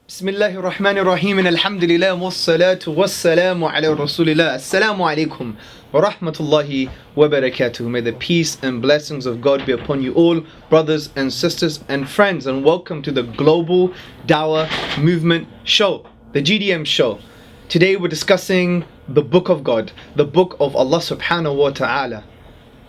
Bismillahir Rahmanir Rahim, and alhamdulillah, wassalatu wassalamu ala rasulillah. Assalamu alaikum wa rahmatullahi wa barakatuh. May the peace and blessings of God be upon you all, brothers and sisters and friends, and welcome to the Global Dawah Movement Show, the GDM Show. Today we're discussing the Book of God, the Book of Allah subhanahu wa ta'ala.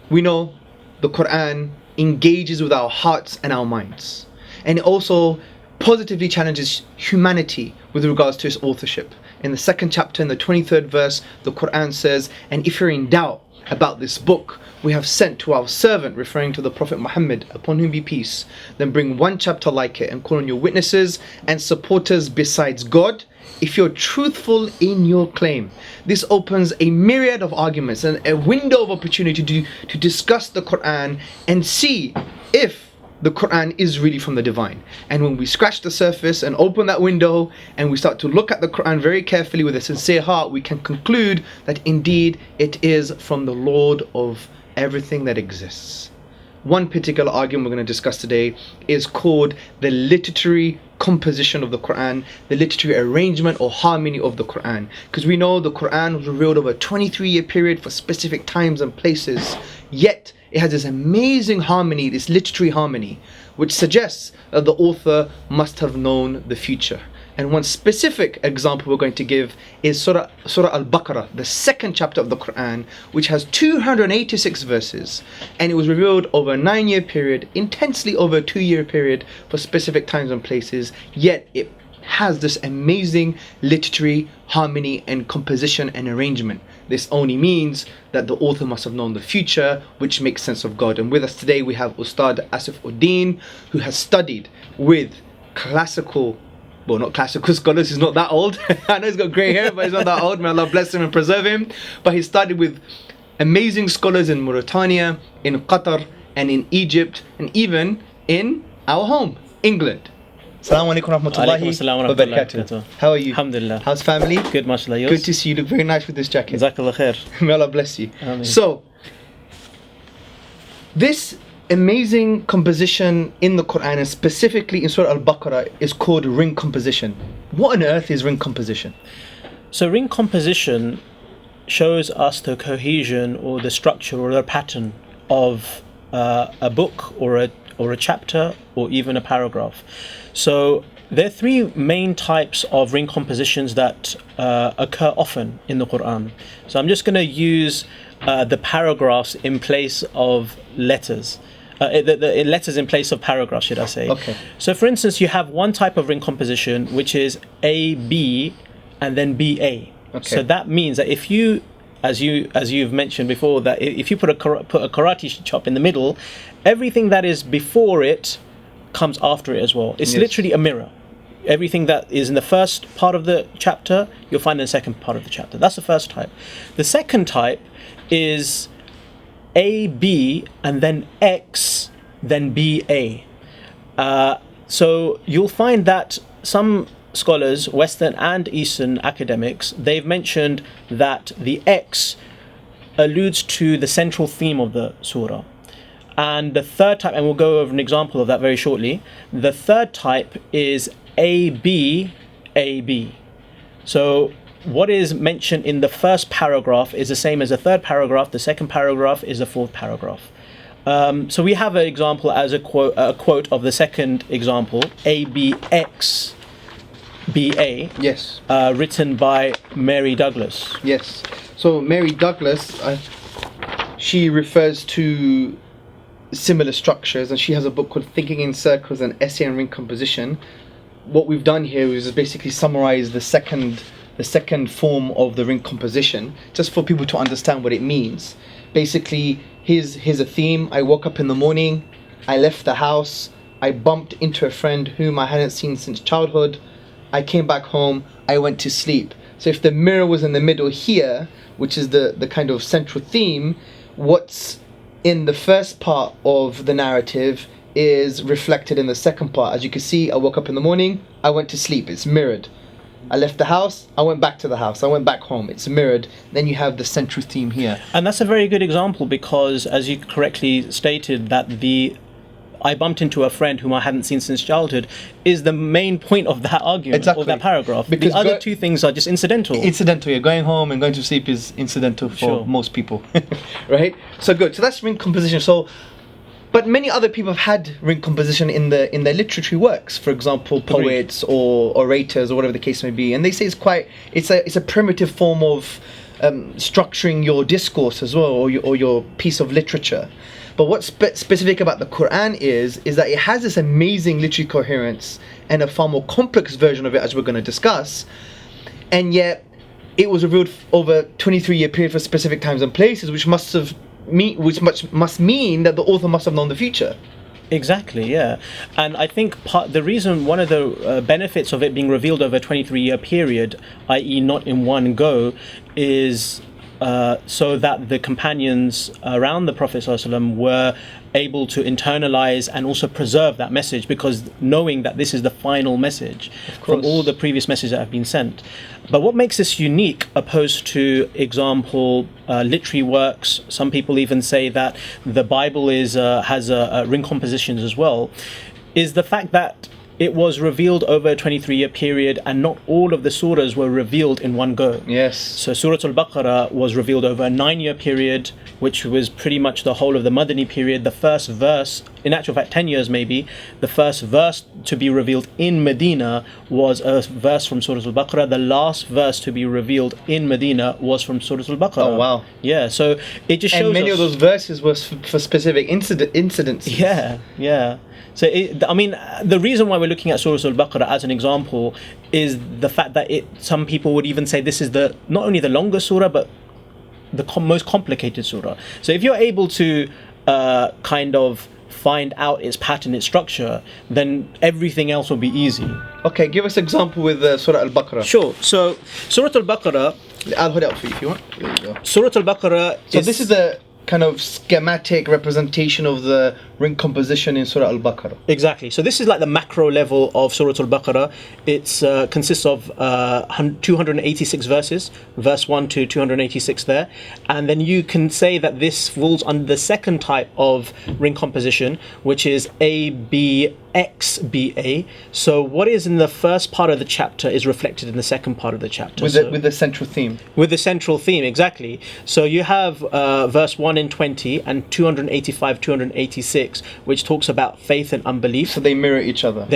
We know the Quran engages with our hearts and our minds, and it also positively challenges humanity with regards to its authorship. In the second chapter, in the 23rd verse, the Quran says, "And if you're in doubt about this book, we have sent to our servant," referring to the Prophet Muhammad, upon whom be peace, "then bring one chapter like it and call on your witnesses and supporters besides God, if you're truthful in your claim." This opens a myriad of arguments and a window of opportunity to discuss the Quran and see if the Quran is really from the divine. And when we scratch the surface and open that window and we start to look at the Quran very carefully with a sincere heart, we can conclude that indeed it is from the Lord of everything that exists. One particular argument we're going to discuss today is called the literary composition of the Quran, the literary arrangement or harmony of the Quran. Because we know the Quran was revealed over a 23-year period for specific times and places, yet it has this amazing harmony, this literary harmony, which suggests that the author must have known the future. And one specific example we're going to give is Surah Al-Baqarah, the second chapter of the Quran, which has 286 verses, and it was revealed over a 9-year period, intensely over a 2-year period for specific times and places, yet it has this amazing literary harmony and composition and arrangement. This only means that the author must have known the future, which makes sense of God. And with us today we have Ustad Asif Uddin, who has studied with not classical scholars, he's not that old. I know he's got grey hair, but he's not that old. May Allah bless him and preserve him. But he studied with amazing scholars in Mauritania, in Qatar, and in Egypt, and even in our home, England. Assalamu alaikum warahmatullahi wabarakatuh. How are you? Alhamdulillah. How's family? Good, mashallah. Good to see you. You look very nice with this jacket. Jazakallah khair. May Allah bless you. Ameen. So, this amazing composition in the Quran, and specifically in Surah Al-Baqarah, is called ring composition. What on earth is ring composition? So ring composition shows us the cohesion or the structure or the pattern of a book or a chapter or even a paragraph. So there are three main types of ring compositions that occur often in the Quran. So I'm just going to use the paragraphs in place of letters. The letters in place of paragraphs, should I say. Okay. So for instance, you have one type of ring composition, which is AB and then BA. Okay. So that means that if you, as you've mentioned before, that if you put a karate chop in the middle, everything that is before it comes after it as well. It's Yes. literally a mirror. Everything that is in the first part of the chapter, you'll find in the second part of the chapter. That's the first type. The second type is AB and then X, then BA. So you'll find that some scholars, Western and Eastern academics, they've mentioned that the X alludes to the central theme of the surah. And the third type, and we'll go over an example of that very shortly, the third type is AB, AB. So what is mentioned in the first paragraph is the same as the third paragraph, the second paragraph is the fourth paragraph. So we have an example as a quote of the second example, ABX BA, Yes. written by Mary Douglas. Yes. So Mary Douglas, she refers to similar structures, and she has a book called Thinking in Circles, an essay on ring composition. What we've done here is basically summarize the second form of the ring composition, just for people to understand what it means. Basically, here's a theme. I woke up in the morning, I left the house, I bumped into a friend whom I hadn't seen since childhood, I came back home, I went to sleep. So if the mirror was in the middle here, which is the kind of central theme, what's in the first part of the narrative is reflected in the second part. As you can see, I woke up in the morning, I went to sleep, it's mirrored. I left the house, I went back to the house, I went back home, it's mirrored. Then you have the central theme here. And that's a very good example because, as you correctly stated, that the I bumped into a friend whom I hadn't seen since childhood is the main point of that argument, Exactly. or that paragraph. Because the other two things are just incidental. Incidental, yeah. Going home and going to sleep is incidental for Sure. most people. Right? So good. So that's ring composition. So, but many other people have had ring composition in their literary works. For example, poets or orators or whatever the case may be. And they say it's a primitive form of structuring your discourse as well, or your piece of literature. But what's specific about the Quran is that it has this amazing literary coherence and a far more complex version of it, as we're going to discuss. And yet, it was revealed over a 23-year period for specific times and places, which must mean that the author must have known the future. Exactly, yeah. And I think one of the benefits of it being revealed over a 23-year period, i.e. not in one go, is so that the companions around the Prophet ﷺ were able to internalize and also preserve that message, because knowing that this is the final message from all the previous messages that have been sent. But what makes this unique opposed to, example, literary works, some people even say that the Bible has ring compositions as well, is the fact that it was revealed over a 23-year period, and not all of the surahs were revealed in one go. Yes. So Surah Al-Baqarah was revealed over a 9-year period, which was pretty much the whole of the Madani period. The first verse, in actual fact 10 years maybe, the first verse to be revealed in Medina was a verse from Surah Al-Baqarah. The last verse to be revealed in Medina was from Surah Al-Baqarah. Oh, wow. Yeah, so it just shows And many of those verses were for specific incidents. Yeah. So, the reason why we're looking at Surah Al-Baqarah as an example is the fact that some people would even say this is not only the longest surah, but the most complicated surah. So if you're able to kind of find out its pattern, its structure, then everything else will be easy. Okay, give us an example with Surah Al-Baqarah. Sure. So Surah Al-Baqarah, I'll hold it up for you if you want. There you go. Surah Al-Baqarah So this is the kind of schematic representation of the ring composition in Surah Al-Baqarah. Exactly. So this is like the macro level of Surah Al-Baqarah. It consists of 286 verses, verse 1 to 286 there. And then you can say that this falls under the second type of ring composition, which is ABXBA. So what is in the first part of the chapter is reflected in the second part of the chapter. With the central theme. With the central theme, exactly. So you have verse 1 in 20 and 285, 286, which talks about faith and unbelief. So they mirror each other.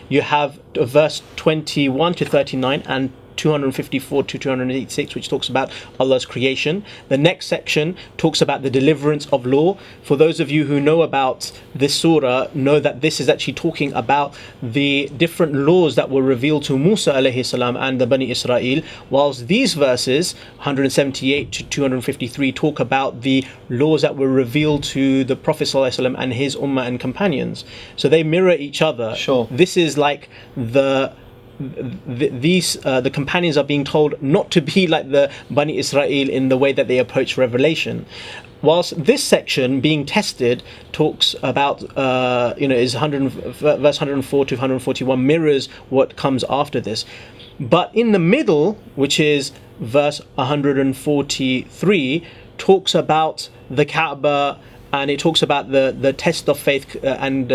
You have verse 21 to 39 and 254 to 286, which talks about Allah's creation. The next section talks about the deliverance of law. For those of you who know about this surah, know that this is actually talking about the different laws that were revealed to Musa alayhi salam and the Bani Israel, whilst these verses 178 to 253 talk about the laws that were revealed to the Prophet sallallahu alaihi wasallam and his ummah and companions. So they mirror each other. Sure. This is like the companions are being told not to be like the Bani Israel in the way that they approach revelation. Whilst this section being tested talks about verse 104 to 141 mirrors what comes after this. But in the middle, which is verse 143, talks about the Kaaba, and it talks about the test of faith and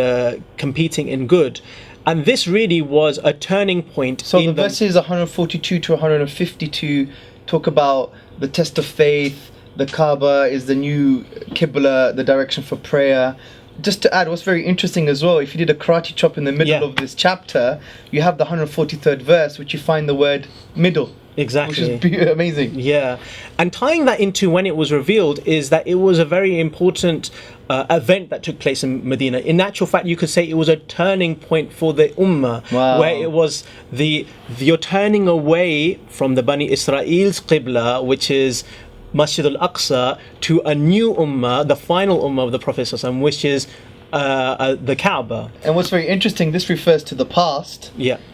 competing in good. And this really was a turning point. So the verses 142 to 152 talk about the test of faith. The Kaaba is the new Qibla, the direction for prayer. Just to add, what's very interesting as well, if you did a karate chop in the middle of this chapter, you have the 143rd verse, which you find the word middle. Exactly. Which is amazing. Yeah. And tying that into when it was revealed is that it was a very important event that took place in Medina. In actual fact, you could say it was a turning point for the Ummah, where it was you're turning away from the Bani Israel's Qibla, which is Masjid al-Aqsa, to a new Ummah, the final Ummah of the Prophet ﷺ, which is the Kaaba. And what's very interesting, this refers to the past,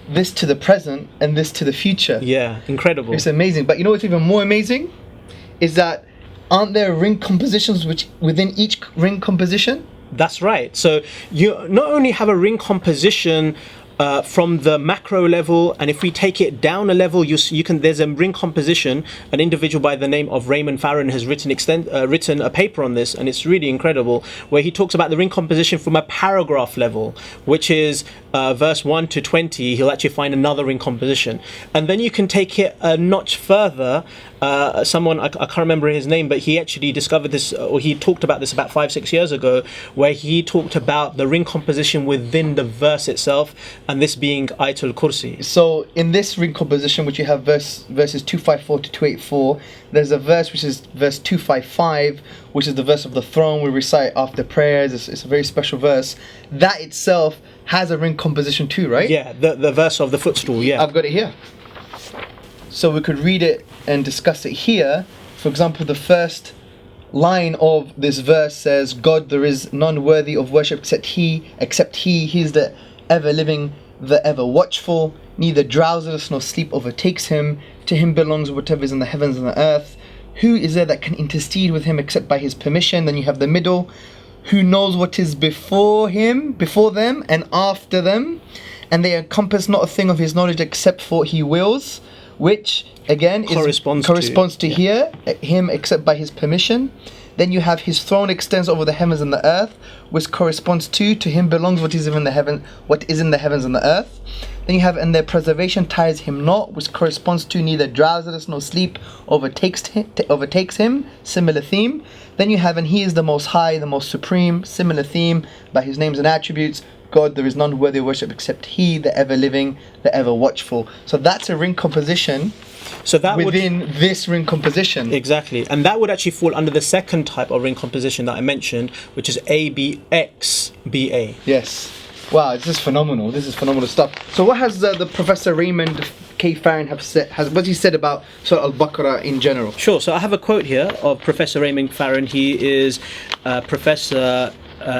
this to the present, and this to the future. Yeah, incredible. It's amazing. But you know what's even more amazing? Is that aren't there ring compositions which within each ring composition? That's right. So you not only have a ring composition from the macro level, and if we take it down a level, you can. There's a ring composition. An individual by the name of Raymond Farron has written a paper on this, and it's really incredible, where he talks about the ring composition from a paragraph level, which is verse 1 to 20. He'll actually find another ring composition, and then you can take it a notch further. Someone, I can't remember his name, but he actually discovered this, or he talked about this about 5-6 years ago, where he talked about the ring composition within the verse itself, and this being Ayatul Kursi. So in this ring composition, which you have verses 254 to 284, there's a verse which is verse 255, which is the verse of the throne we recite after prayers. It's a very special verse. That itself has a ring composition too, right? Yeah, the verse of the footstool, yeah. I've got it here. So we could read it and discuss it here. For example, the first line of this verse says, God, there is none worthy of worship except He is the ever living, the ever watchful, neither drowsiness nor sleep overtakes Him. To Him belongs whatever is in the heavens and the earth. Who is there that can intercede with Him except by His permission? Then you have the middle, who knows what is before Him, before them and after them, and they encompass not a thing of His knowledge except for He wills, which again corresponds to Him except by His permission. Then you have His throne extends over the heavens and the earth, which corresponds to Him belongs what is in the heavens and the earth. Then you have, and their preservation tires Him not, which corresponds to neither drowsiness nor sleep overtakes Him, similar theme. Then you have, and He is the most high, the most supreme, similar theme, by His names and attributes. God, there is none worthy of worship except He, the ever living, the ever watchful. So that's a ring composition. So that within this ring composition. Exactly. And that would actually fall under the second type of ring composition that I mentioned, which is ABXBA. Yes. Wow, this is phenomenal. This is phenomenal stuff. So what has the Professor Raymond K. Farron what he said about Surah Al-Baqarah in general? Sure. So I have a quote here of Professor Raymond Farron. He is a professor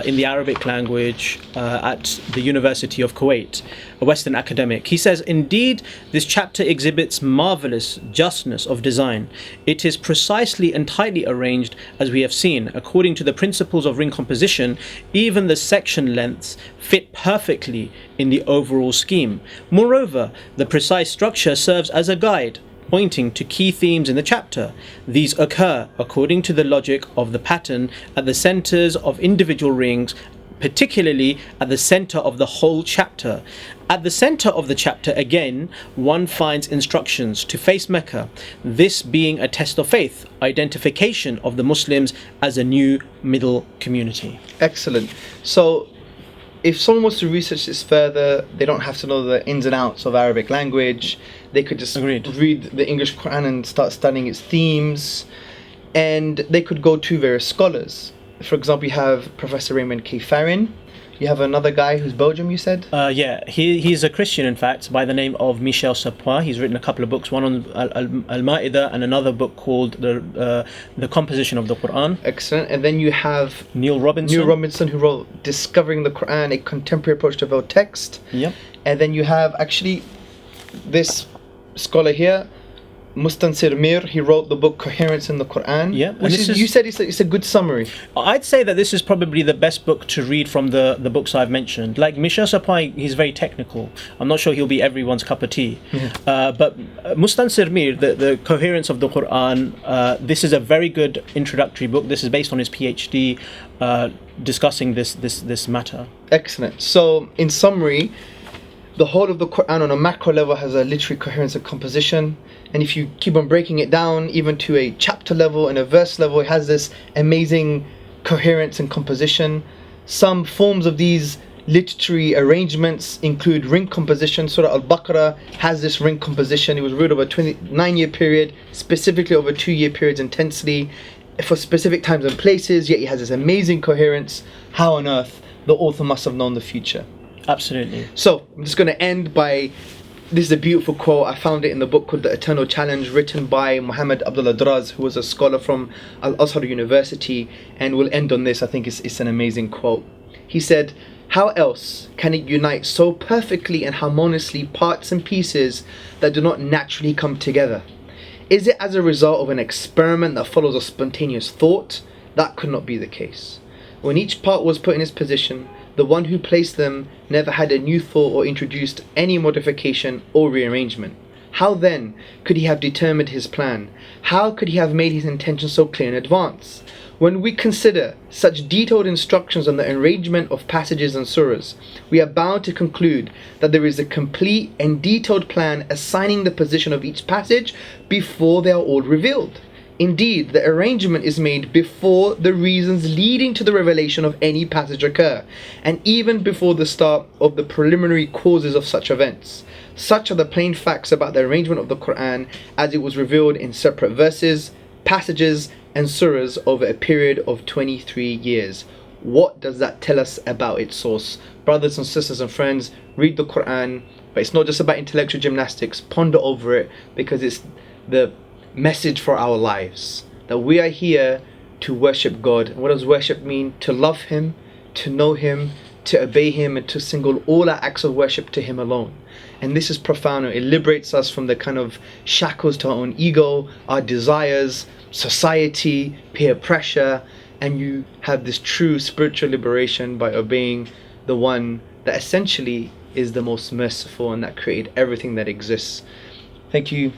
in the Arabic language at the University of Kuwait, a Western academic. He says, indeed, this chapter exhibits marvelous justness of design. It is precisely and tightly arranged as we have seen. According to the principles of ring composition, even the section lengths fit perfectly in the overall scheme. Moreover, the precise structure serves as a guide, pointing to key themes in the chapter. These occur according to the logic of the pattern at the centers of individual rings, particularly at the center of the whole chapter. At the center of the chapter, again, one finds instructions to face Mecca, this being a test of faith, identification of the Muslims as a new middle community. Excellent. So if someone wants to research this further, they don't have to know the ins and outs of Arabic language. They could just read the English Quran and start studying its themes. And they could go to various scholars. For example, you have Professor Raymond K. Farron. You have another guy who's Belgium, you said? Yeah, he's a Christian, in fact, by the name of Michel Sapois. He's written a couple of books, one on Al-Ma'idah and another book called the Composition of the Quran. Excellent. And then you have Neil Robinson, who wrote Discovering the Quran, a Contemporary Approach to Veiled Text. Yep. And then you have actually this scholar here, Mustansir Mir. He wrote the book Coherence in the Quran. Yeah, which you said it's a good summary. I'd say that this is probably the best book to read from the books I've mentioned. Like Michel Sapois, he's very technical. I'm not sure he'll be everyone's cup of tea. But Mustansir Mir, the Coherence of the Quran, this is a very good introductory book. This is based on his PhD, discussing this matter. Excellent. So in summary, the whole of the Quran on a macro level has a literary coherence and composition, and if you keep on breaking it down even to a chapter level and a verse level, it has this amazing coherence and composition. Some forms of these literary arrangements include ring composition. Surah Al-Baqarah has this ring composition. It was read over a 29-year period, specifically over 2-year periods intensely, for specific times and places, yet it has this amazing coherence. How on earth? The author must have known the future. Absolutely. So I'm just going to end by, this is a beautiful quote. I found it in the book called The Eternal Challenge, written by Muhammad Abdullah Draz, who was a scholar from Al-Azhar University, and we'll end on this. I think it's an amazing quote. He said, "How else can it unite so perfectly and harmoniously parts and pieces that do not naturally come together? Is it as a result of an experiment that follows a spontaneous thought? That could not be the case. When each part was put in its position, the one who placed them never had a new thought or introduced any modification or rearrangement. How then could he have determined his plan? How could he have made his intention so clear in advance? When we consider such detailed instructions on the arrangement of passages and surahs, we are bound to conclude that there is a complete and detailed plan assigning the position of each passage before they are all revealed. Indeed, the arrangement is made before the reasons leading to the revelation of any passage occur, and even before the start of the preliminary causes of such events. Such are the plain facts about the arrangement of the Quran as it was revealed in separate verses, passages, and surahs over a period of 23 years. What does that tell us about its source? Brothers and sisters and friends, read the Quran, but it's not just about intellectual gymnastics. Ponder over it, because it's the message for our lives, that we are here to worship God. And what does worship mean? To love Him, to know Him, to obey Him, and to single all our acts of worship to Him alone. And this is profound. It liberates us from the kind of shackles to our own ego, our desires, society, peer pressure, and you have this true spiritual liberation by obeying the one that essentially is the most merciful and that created everything that exists. Thank you,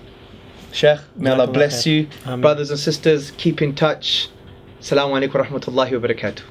Sheikh. May Allah bless you. Brothers and sisters, keep in touch. Assalamu alaikum wa rahmatullahi wa barakatuh.